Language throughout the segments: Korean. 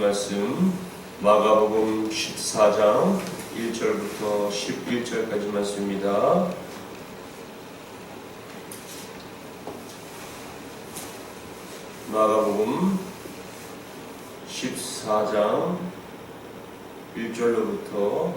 말씀 마가복음 14장 1절부터 11절까지 말씀입니다. 마가복음 14장 1절로부터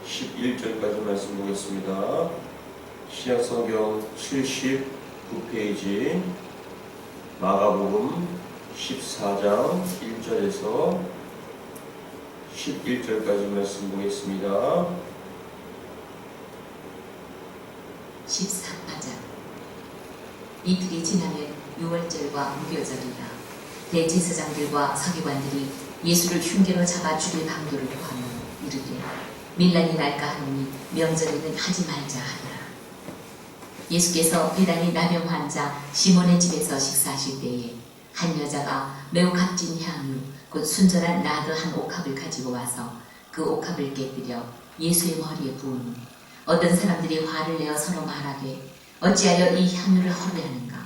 11절까지 말씀 보겠습니다. 신약성경 79페이지 마가복음 14장 1절에서 11절까지 말씀 보겠습니다. 14장. 이틀이 지나면 유월절과 무교절이라. 대제사장들과 서기관들이 예수를 흉계로 잡아 죽일 방도를 구하며 이르되 밀란이 날까 하노니 명절에는 하지 말자 하더라. 예수께서 비단이 나병 환자 시몬의 집에서 식사하실 때에 한 여자가 매우 값진 향유 곧 순전한 나드 한 옥합을 가지고 와서 그 옥합을 깨뜨려 예수의 머리에 부으니 어떤 사람들이 화를 내어 서로 말하되 어찌하여 이 향유를 허비하는가.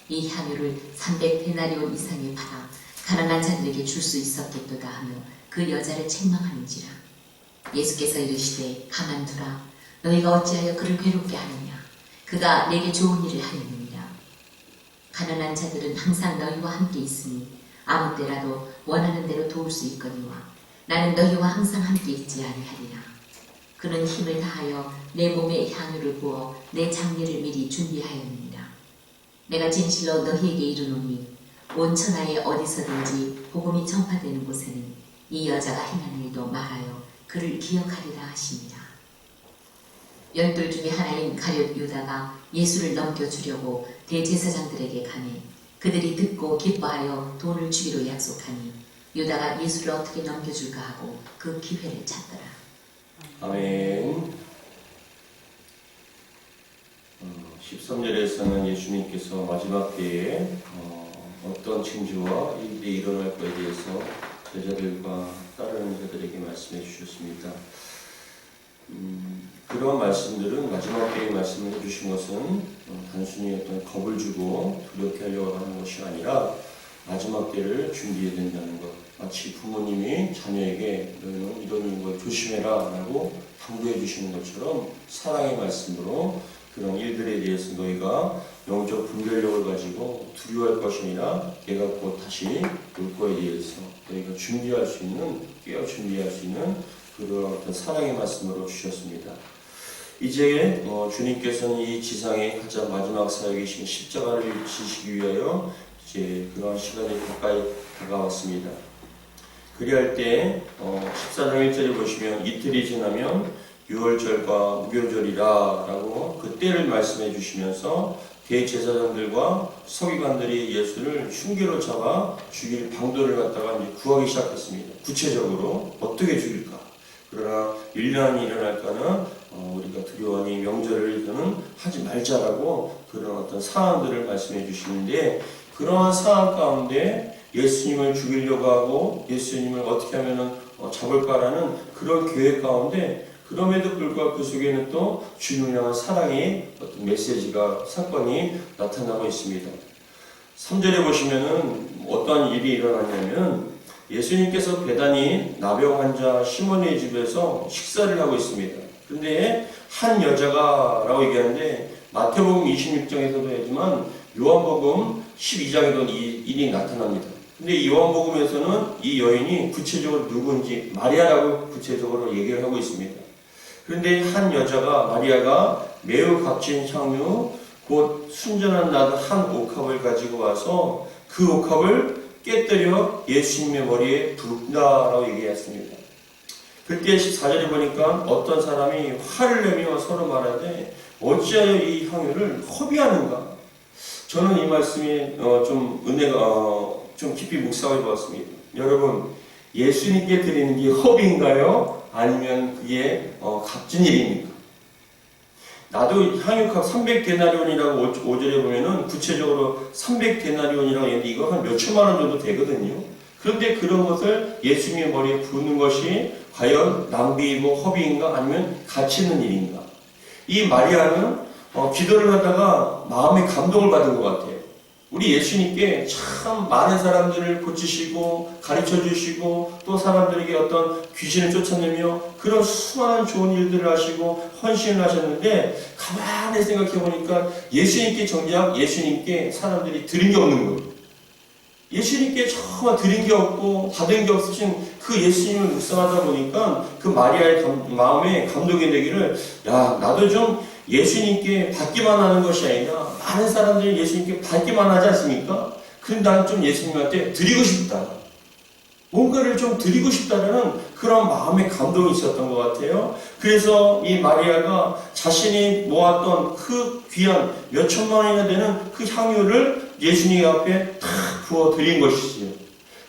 이 향유를 300데나리온 이상에 팔아 가난한 자들에게 줄 수 있었겠도다 하며 그 여자를 책망하는지라. 예수께서 이르시되 가만두라. 너희가 어찌하여 그를 괴롭게 하느냐. 그가 내게 좋은 일을 하였느니라. 가난한 자들은 항상 너희와 함께 있으니 아무 때라도 원하는 대로 도울 수 있거니와 나는 너희와 항상 함께 있지 아니하리라. 그는 힘을 다하여 내 몸에 향유를 부어 내 장례를 미리 준비하였느니라. 내가 진실로 너희에게 이르노니 온 천하에 어디서든지 복음이 전파되는 곳에는 이 여자가 행한 일도 말하여 그를 기억하리라 하시니라. 12 중에 하나인 가룟 유다가 예수를 넘겨주려고 대제사장들에게 가매 그들이 듣고 기뻐하여 돈을 주기로 약속하니 유다가 예수를 어떻게 넘겨줄까 하고 그 기회를 찾더라. 아멘. 13절에서는 예수님께서 마지막 때에 어떤 징조와 일이 일어날 것에 대해서 제자들과 따르는 자들에게 말씀해 주셨습니다. 그런 말씀들은 마지막 때의 말씀을 해주신 것은 단순히 어떤 겁을 주고 두렵게 하려고 하는 것이 아니라 마지막 때를 준비해야 된다는 것. 마치 부모님이 자녀에게 너희는 이런 걸 조심해라 라고 당부해 주시는 것처럼 사랑의 말씀으로 그런 일들에 대해서 너희가 영적 분별력을 가지고 두려워할 것이 아니라 내가 곧 다시 올 거에 대해서 너희가 준비할 수 있는, 깨어 준비할 수 있는 그런 어떤 사랑의 말씀으로 주셨습니다. 이제 주님께서는 이 지상의 가장 마지막 사역이신 십자가를 지시기 위하여 이제 그런 시간이 가까이 다가왔습니다. 그리할 때 14장 1절에 보시면 이틀이 지나면 유월절과 무교절이라 라고 그 때를 말씀해 주시면서 대제사장들과 서기관들이 예수를 흉계로 잡아 죽일 방도를 갖다가 이제 구하기 시작했습니다. 구체적으로 어떻게 죽일까? 그러나 밀란이 일어날까는 우리가 두려워하니 명절을 이거는 하지 말자라고 그런 어떤 사항들을 말씀해 주시는데 그러한 상황 가운데 예수님을 죽이려고 하고 예수님을 어떻게 하면은 잡을까라는 그런 계획 가운데 그럼에도 불구하고 그 속에는 또 주님을 향한 사랑의 어떤 메시지가 사건이 나타나고 있습니다. 3절에 보시면은 어떠한 일이 일어나냐면 예수님께서 베다니 나병 환자 시몬의 집에서 식사를 하고 있습니다. 근데 한 여자가 라고 얘기하는데 마태복음 26장에서도 하지만 요한복음 12장에도 이 일이 나타납니다. 근데 이 요한복음에서는 이 여인이 구체적으로 누구인지 마리아라고 구체적으로 얘기를 하고 있습니다. 그런데 한 여자가 마리아가 매우 값진 향유 곧 순전한 나드 한 옥합을 가지고 와서 그 옥합을 깨뜨려 예수님의 머리에 붓는다라고 얘기했습니다. 그때 14절에 보니까 어떤 사람이 화를 내며 서로 말하되 어찌하여 이 향유를 허비하는가. 저는 이 말씀이 좀 은혜가 좀 깊이 묵상해 보았습니다. 여러분, 예수님께 드리는 게 허비인가요? 아니면 그게 값진 일입니까? 나도 향유값 300데나리온이라고 5절에 보면은 구체적으로 300데나리온이라고 했는데 이거 한 몇천만 원 정도 되거든요. 그런데 그런 것을 예수님의 머리에 부는 것이 과연 낭비이고 허비인가 아니면 가치 있는 일인가? 이 마리아는 기도를 하다가 마음의 감동을 받은 것 같아요. 우리 예수님께 참 많은 사람들을 고치시고 가르쳐 주시고 또 사람들에게 어떤 귀신을 쫓아내며 그런 수많은 좋은 일들을 하시고 헌신을 하셨는데 가만히 생각해 보니까 예수님께 정작 예수님께 사람들이 드린 게 없는 거예요. 예수님께 정말 드린 게 없고 받은 게 없으신 그 예수님을 묵상하다 보니까 그 마리아의 마음에 감동이 되기를, 야, 나도 좀 예수님께 받기만 하는 것이 아니라 많은 사람들이 예수님께 받기만 하지 않습니까? 그런데 나는 좀 예수님한테 드리고 싶다. 뭔가를 좀 드리고 싶다는 그런 마음의 감동이 있었던 것 같아요. 그래서 이 마리아가 자신이 모았던 그 귀한 몇 천만 원이나 되는 그 향유를 예수님 앞에 탁 부어 드린 것이지요.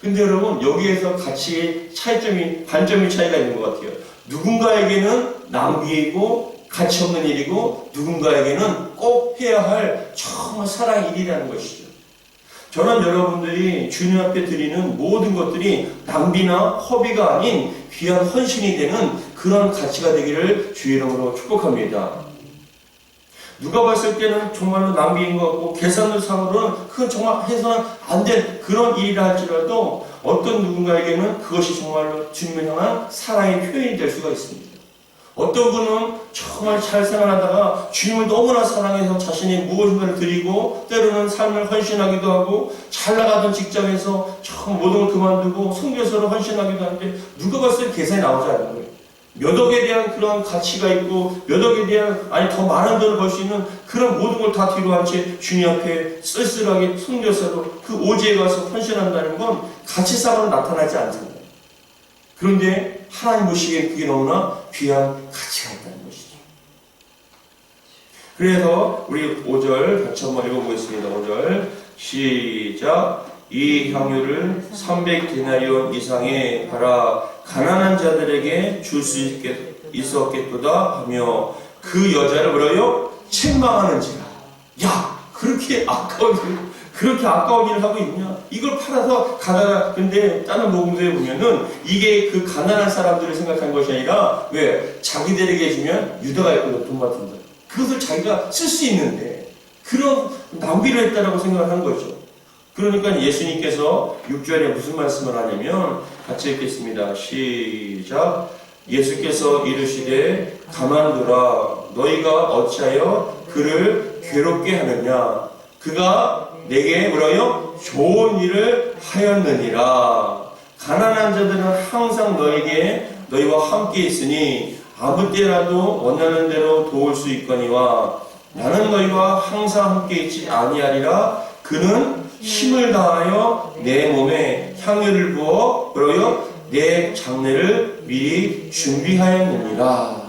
근데 여러분, 여기에서 가치의 차이점이, 관점의 차이가 있는 것 같아요. 누군가에게는 낭비이고 가치 없는 일이고 누군가에게는 꼭 해야 할 정말 사랑의 일이라는 것이죠. 저는 여러분들이 주님 앞에 드리는 모든 것들이 낭비나 허비가 아닌 귀한 헌신이 되는 그런 가치가 되기를 주의 이름으로 축복합니다. 누가 봤을 때는 정말로 낭비인 것 같고 계산상으로는 그건 정말 해서는 안 된 그런 일이라 할지라도 어떤 누군가에게는 그것이 정말로 주님을 향한 사랑의 표현이 될 수가 있습니다. 어떤 분은 정말 잘 생활하다가 주님을 너무나 사랑해서 자신이 무엇인가를 드리고 때로는 삶을 헌신하기도 하고 잘 나가던 직장에서 정말 모든 걸 그만두고 선교사로 헌신하기도 하는데 누가 봤을 때 계산이 나오지 않는 거예요. 몇 억에 대한 그런 가치가 있고 몇 억에 대한 더 많은 돈을 벌 수 있는 그런 모든 걸 다 뒤로 한 채 주님 앞에 쓸쓸하게 선교사로 그 오지에 가서 헌신한다는 건 가치상으로 나타나지 않습니다. 그런데 하나님 보시기에 그게 너무나 귀한 가치가 있다는 것이죠. 그래서 우리 5절 같이 한번 읽어보겠습니다. 5절 시작. 이 향유를 300데나리온 이상에 팔아 가난한 자들에게 줄 수 있었겠도다 하며 그 여자를 뭐라요? 책망하는지라. 야, 그렇게 아까운 일을 하고 있냐? 이걸 팔아서 가다가, 근데 다른 복음서에 보면은 이게 그 가난한 사람들을 생각한 것이 아니라, 왜? 자기들에게 주면 유다가 있거든, 돈 받은다. 그것을 자기가 쓸 수 있는데, 그런 낭비를 했다라고 생각을 한 거죠. 그러니까 예수님께서 6절에 무슨 말씀을 하냐면, 같이 읽겠습니다. 시작. 예수께서 이르시되 가만두라. 너희가 어찌하여 그를 괴롭게 하느냐? 그가 내게 뭐라요? 좋은 일을 하였느니라. 가난한 자들은 항상 너희와 함께 있으니 아무 때라도 원하는 대로 도울 수 있거니와 나는 너희와 항상 함께 있지 아니하리라. 그는 힘을 다하여 내 몸에 향유를 부어 뭐라요? 내 장례를 미리 준비하였느니라.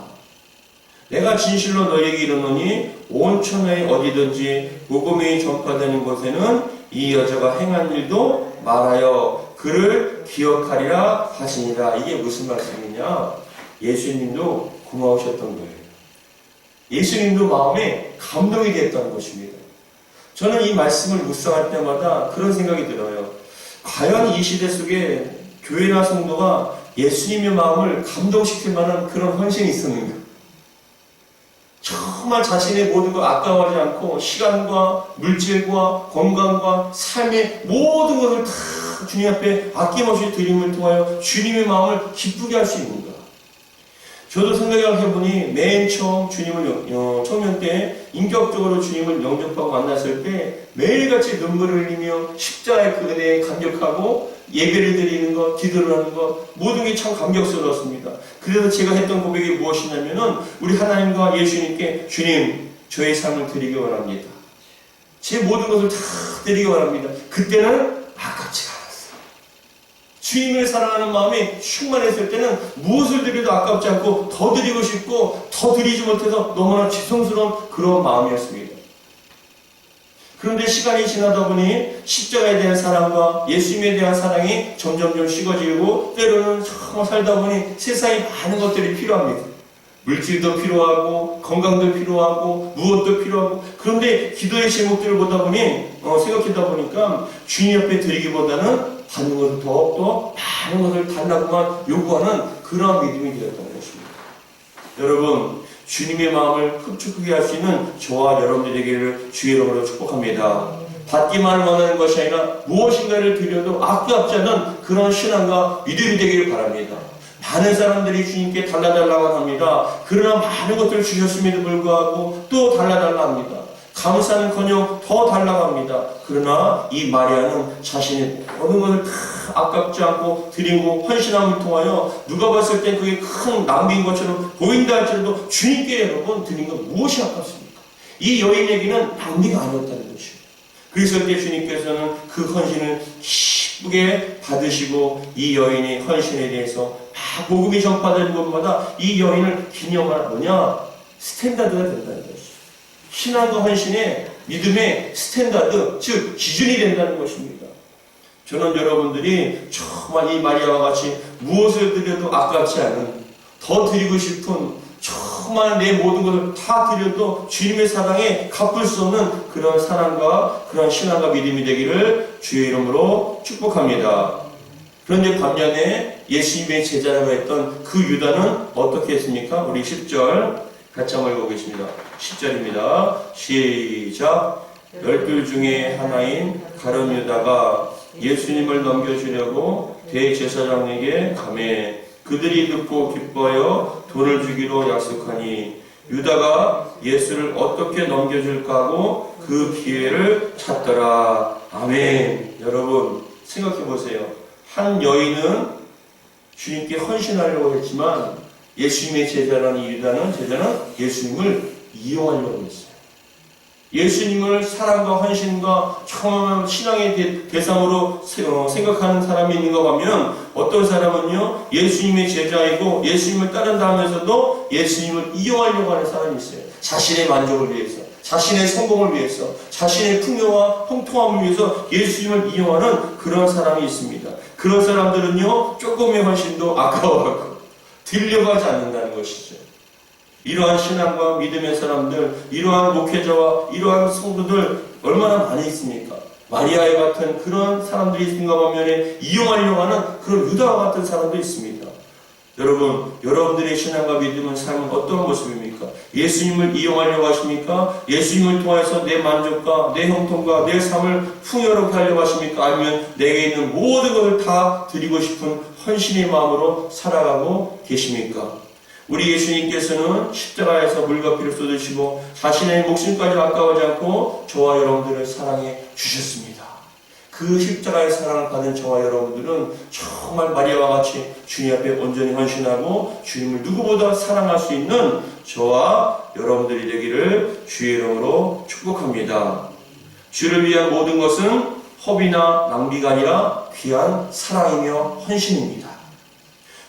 내가 진실로 너희에게 이르노니 온 천하에 어디든지 복음이 전파되는 곳에는 이 여자가 행한 일도 말하여 그를 기억하리라 하시니라. 이게 무슨 말씀이냐? 예수님도 고마우셨던 거예요. 예수님도 마음에 감동이 됐다는 것입니다. 저는 이 말씀을 묵상할 때마다 그런 생각이 들어요. 과연 이 시대 속에 교회나 성도가 예수님의 마음을 감동시킬 만한 그런 헌신이 있었는가? 정말 자신의 모든 걸 아까워하지 않고 시간과 물질과 건강과 삶의 모든 것을 다 주님 앞에 아낌없이 드림을 통하여 주님의 마음을 기쁘게 할 수 있는가? 저도 생각을 해보니 맨 처음 주님을 청년 때 인격적으로 주님을 영접하고 만났을 때 매일같이 눈물을 흘리며 십자가의 그 은혜에 감격하고 예배를 드리는 것, 기도를 하는 것 모든 게 참 감격스러웠습니다. 그래서 제가 했던 고백이 무엇이냐면은 우리 하나님과 예수님께 주님 저의 삶을 드리기 원합니다. 제 모든 것을 다 드리기 원합니다. 그때는 아깝지가 않았어요. 주님을 사랑하는 마음이 충만했을 때는 무엇을 드려도 아깝지 않고 더 드리고 싶고 더 드리지 못해서 너무나 죄송스러운 그런 마음이었습니다. 그런데 시간이 지나다 보니 십자가에 대한 사랑과 예수님에 대한 사랑이 점점점 식어지고 때로는 정말 살다 보니 세상에 많은 것들이 필요합니다. 물질도 필요하고 건강도 필요하고 무엇도 필요하고 그런데 기도의 제목들을 보다 보니 생각하다 보니까 주님 옆에 드리기보다는 받는 것을 더욱더 많은 것을 달라고만 요구하는 그러한 믿음이 되었던 것입니다. 여러분 주님의 마음을 흡축하게 할 수 있는 저와 여러분들에게를 주의 이름으로 축복합니다. 받기만을 원하는 것이 아니라 무엇인가를 드려도 아깝지 않은 그런 신앙과 믿음이 되기를 바랍니다. 많은 사람들이 주님께 달라달라고 합니다. 그러나 많은 것들을 주셨음에도 불구하고 또 달라달라 합니다. 감사는커녕 더 달라고 합니다. 그러나 이 마리아는 자신의 모든 것을 다 아깝지 않고 드리고 헌신함을 통하여 누가 봤을 때 그게 큰 낭비인 것처럼 보인다 할지라도 주님께 여러분 드린 것 무엇이 아깝습니까? 이 여인에게는 낭비가 아니었다는 것이에요. 그래서 그때 주님께서는 그 헌신을 기쁘게 받으시고 이 여인의 헌신에 대해서 막 복음이 전파되는 곳마다 이 여인을 기념하는 뭐냐? 스탠다드가 된다는 것이죠. 신앙과 헌신의 믿음의 스탠다드, 즉 기준이 된다는 것입니다. 저는 여러분들이 정말 이 마리아와 같이 무엇을 드려도 아깝지 않은, 더 드리고 싶은, 정말 내 모든 것을 다 드려도 주님의 사랑에 갚을 수 없는 그런 사랑과 그런 신앙과 믿음이 되기를 주의 이름으로 축복합니다. 그런데 반면에 예수님의 제자라고 했던 그 유다는 어떻게 했습니까? 우리 10절 같이 한번 읽어보겠습니다. 10절입니다. 시작. 12 중에 하나인 가룟 유다가 예수님을 넘겨주려고 대제사장에게 가매 그들이 듣고 기뻐하여 돈을 주기로 약속하니 유다가 예수를 어떻게 넘겨줄까 하고 그 기회를 찾더라. 아멘. 여러분 생각해 보세요. 한 여인은 주님께 헌신하려고 했지만 예수님의 제자라는 유다는 예수님을 이용하려고 했어요. 예수님을 사랑과 헌신과 청함한 신앙의 대상으로 생각하는 사람이 있는가 하면 어떤 사람은요 예수님의 제자이고 예수님을 따른다 하면서도 예수님을 이용하려고 하는 사람이 있어요. 자신의 만족을 위해서, 자신의 성공을 위해서, 자신의 풍요와 형통함을 위해서 예수님을 이용하는 그런 사람이 있습니다. 그런 사람들은요 조금의 헌신도 아까워하고 드리려고 하지 않는다는 것이죠. 이러한 신앙과 믿음의 사람들, 이러한 목회자와 이러한 성도들 얼마나 많이 있습니까? 마리아의 같은 그런 사람들이 있는가 보면 이용하려고 하는 그런 유다와 같은 사람도 있습니다. 여러분, 여러분들의 신앙과 믿음은 삶은 어떤 모습입니까? 예수님을 이용하려고 하십니까? 예수님을 통해서 내 만족과 내 형통과 내 삶을 풍요롭게 하려고 하십니까? 아니면 내게 있는 모든 것을 다 드리고 싶은 헌신의 마음으로 살아가고 계십니까? 우리 예수님께서는 십자가에서 물과 피를 쏟으시고 자신의 목숨까지 아까워하지 않고 저와 여러분들을 사랑해 주셨습니다. 그 십자가의 사랑을 받은 저와 여러분들은 정말 마리아와 같이 주님 앞에 온전히 헌신하고 주님을 누구보다 사랑할 수 있는 저와 여러분들이 되기를 주의 이름으로 축복합니다. 주를 위한 모든 것은 허비나 낭비가 아니라 귀한 사랑이며 헌신입니다.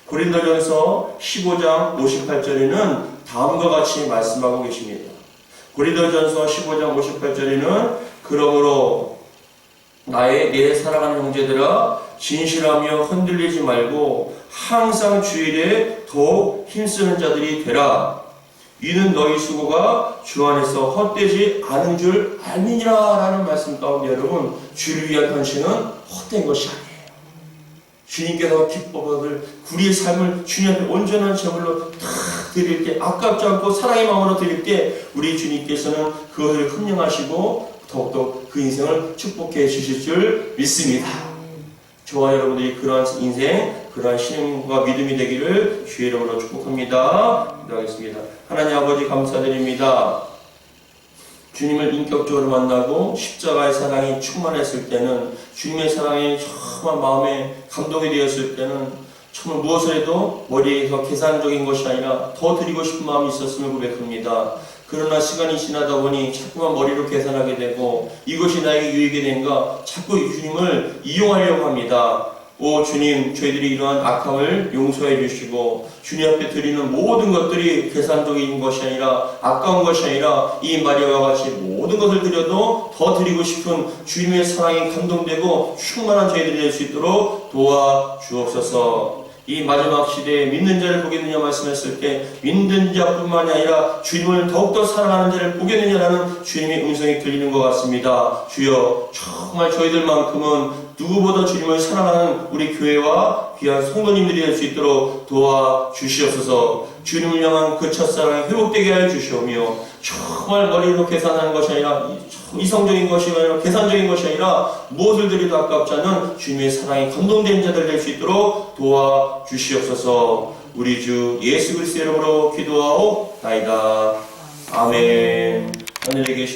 고린도전서 15장 58절에는 다음과 같이 말씀하고 계십니다. 고린도전서 15장 58절에는 그러므로 내 사랑하는 형제들아 진실하며 흔들리지 말고 항상 주일에 더욱 힘쓰는 자들이 되라. 이는 너희 수고가 주 안에서 헛되지 않은 줄 알미니라 라는 말씀 가운데 여러분 주를 위한 헌신은 헛된 것이 아니에요. 주님께서 기뻐받을 우리의 삶을 주님 앞에 온전한 제물로 다 드릴 때 아깝지 않고 사랑의 마음으로 드릴 때 우리 주님께서는 그것을 흠령하시고 더욱더 그 인생을 축복해 주실 줄 믿습니다. 저와 여러분들이 그러한 인생, 그러한 신앙과 믿음이 되기를 주의 이름으로 축복합니다. 기도하겠습니다. 하나님 아버지 감사드립니다. 주님을 인격적으로 만나고 십자가의 사랑이 충만했을 때는 주님의 사랑이 정말 마음에 감동이 되었을 때는 정말 무엇을 해도 머리에서 계산적인 것이 아니라 더 드리고 싶은 마음이 있었음을 고백합니다. 그러나 시간이 지나다 보니 자꾸만 머리로 계산하게 되고 이것이 나에게 유익이 된가 자꾸 주님을 이용하려고 합니다. 오 주님, 저희들이 이러한 악함을 용서해 주시고 주님 앞에 드리는 모든 것들이 계산적인 것이 아니라 아까운 것이 아니라 이 마리아와 같이 모든 것을 드려도 더 드리고 싶은 주님의 사랑에 감동되고 충만한 저희들이 될 수 있도록 도와주옵소서. 이 마지막 시대에 믿는 자를 보겠느냐 말씀했을 때 믿는 자뿐만이 아니라 주님을 더욱더 사랑하는 자를 보겠느냐라는 주님의 음성이 들리는 것 같습니다. 주여 정말 저희들만큼은 누구보다 주님을 사랑하는 우리 교회와 귀한 성도님들이 될 수 있도록 도와주시옵소서. 주님을 향한 그 첫사랑이 회복되게 하여 주시오며 정말 머리로 계산하는 것이 아니라 이성적인 것이 아니라 계산적인 것이 아니라 무엇을 드려도 아깝지 않은 주님의 사랑에 감동된 자들 될 수 있도록 도와주시옵소서. 우리 주 예수 그리스도 이름으로 기도하옵나이다. 아멘. 하늘에 계신